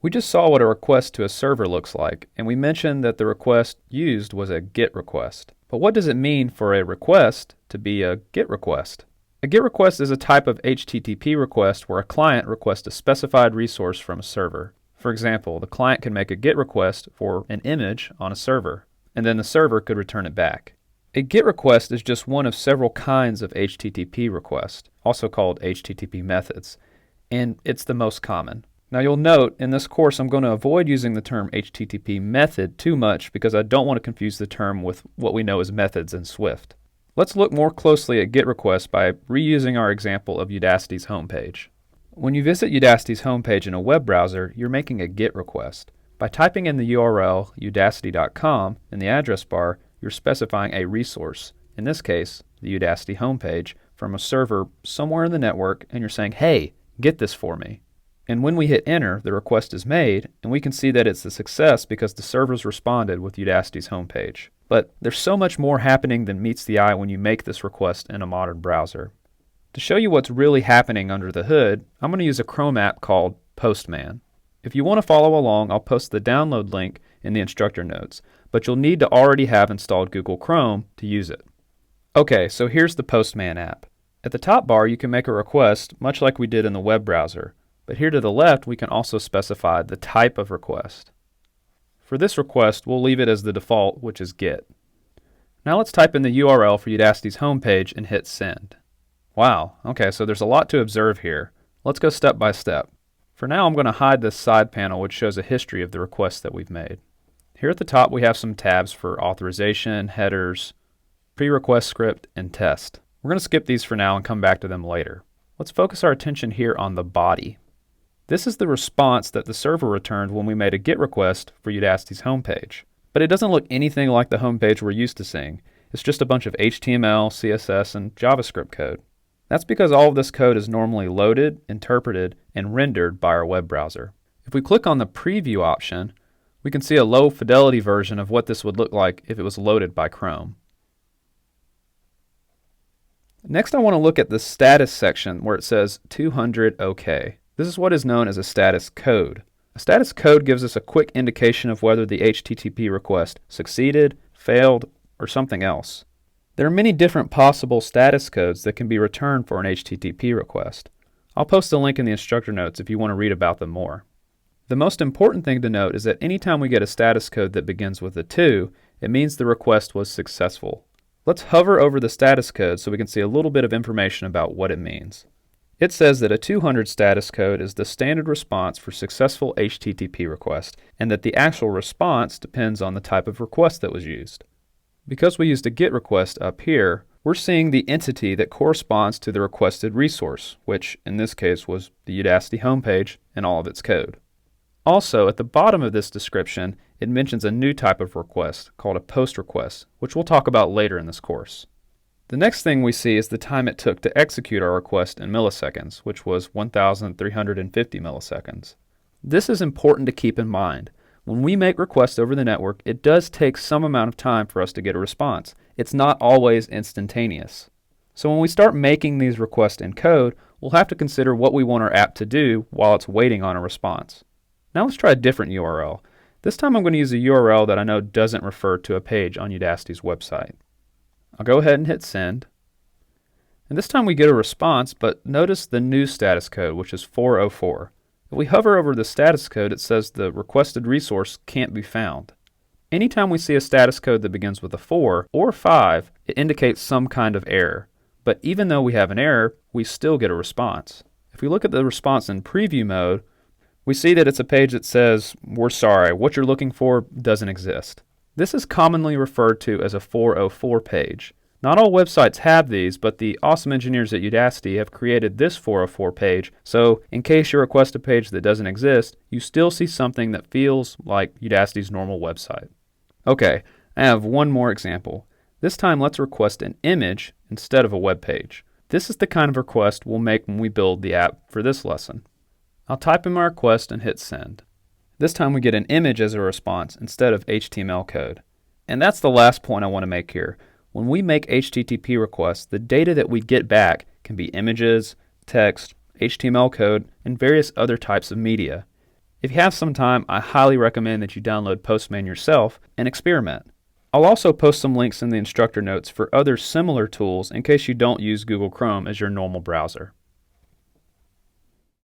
We just saw what a request to a server looks like, and we mentioned that the request used was a GET request. But what does it mean for a request to be a GET request? A GET request is a type of HTTP request where a client requests a specified resource from a server. For example, the client can make a GET request for an image on a server, and then the server could return it back. A GET request is just one of several kinds of HTTP requests, also called HTTP methods, and it's the most common. Now you'll note in this course I'm going to avoid using the term HTTP method too much because I don't want to confuse the term with what we know as methods in Swift. Let's look more closely at GET requests by reusing our example of Udacity's homepage. When you visit Udacity's homepage in a web browser, you're making a GET request. By typing in the URL udacity.com in the address bar, you're specifying a resource, in this case, the Udacity homepage, from a server somewhere in the network, and you're saying, hey, get this for me. And when we hit enter, the request is made, and we can see that it's a success because the servers responded with Udacity's homepage. But there's so much more happening than meets the eye when you make this request in a modern browser. To show you what's really happening under the hood, I'm going to use a Chrome app called Postman. If you want to follow along, I'll post the download link in the instructor notes, but you'll need to already have installed Google Chrome to use it. Okay, so here's the Postman app. At the top bar, you can make a request, much like we did in the web browser, but here to the left, we can also specify the type of request. For this request, we'll leave it as the default, which is GET. Now let's type in the URL for Udacity's homepage and hit send. Wow, okay, so there's a lot to observe here. Let's go step by step. For now, I'm going to hide this side panel which shows a history of the requests that we've made. Here at the top, we have some tabs for authorization, headers, pre-request script, and test. We're going to skip these for now and come back to them later. Let's focus our attention here on the body. This is the response that the server returned when we made a GET request for Udacity's homepage. But it doesn't look anything like the homepage we're used to seeing. It's just a bunch of HTML, CSS, and JavaScript code. That's because all of this code is normally loaded, interpreted, and rendered by our web browser. If we click on the preview option, we can see a low fidelity version of what this would look like if it was loaded by Chrome. Next, I want to look at the status section where it says 200 OK. This is what is known as a status code. A status code gives us a quick indication of whether the HTTP request succeeded, failed, or something else. There are many different possible status codes that can be returned for an HTTP request. I'll post a link in the instructor notes if you want to read about them more. The most important thing to note is that anytime we get a status code that begins with a 2, it means the request was successful. Let's hover over the status code so we can see a little bit of information about what it means. It says that a 200 status code is the standard response for successful HTTP request, and that the actual response depends on the type of request that was used. Because we used a GET request up here, we're seeing the entity that corresponds to the requested resource, which in this case was the Udacity homepage and all of its code. Also, at the bottom of this description, it mentions a new type of request called a POST request, which we'll talk about later in this course. The next thing we see is the time it took to execute our request in milliseconds, which was 1,350 milliseconds. This is important to keep in mind. When we make requests over the network, it does take some amount of time for us to get a response. It's not always instantaneous. So when we start making these requests in code, we'll have to consider what we want our app to do while it's waiting on a response. Now let's try a different URL. This time I'm going to use a URL that I know doesn't refer to a page on Udacity's website. I'll go ahead and hit send. And this time we get a response, but notice the new status code, which is 404. If we hover over the status code, it says the requested resource can't be found. Anytime we see a status code that begins with a 4 or 5, it indicates some kind of error. But even though we have an error, we still get a response. If we look at the response in preview mode, we see that it's a page that says, "We're sorry, what you're looking for doesn't exist." This is commonly referred to as a 404 page. Not all websites have these, but the awesome engineers at Udacity have created this 404 page, so in case you request a page that doesn't exist, you still see something that feels like Udacity's normal website. Okay, I have one more example. This time let's request an image instead of a web page. This is the kind of request we'll make when we build the app for this lesson. I'll type in my request and hit send. This time we get an image as a response instead of HTML code. And that's the last point I want to make here. When we make HTTP requests, the data that we get back can be images, text, HTML code, and various other types of media. If you have some time, I highly recommend that you download Postman yourself and experiment. I'll also post some links in the instructor notes for other similar tools in case you don't use Google Chrome as your normal browser.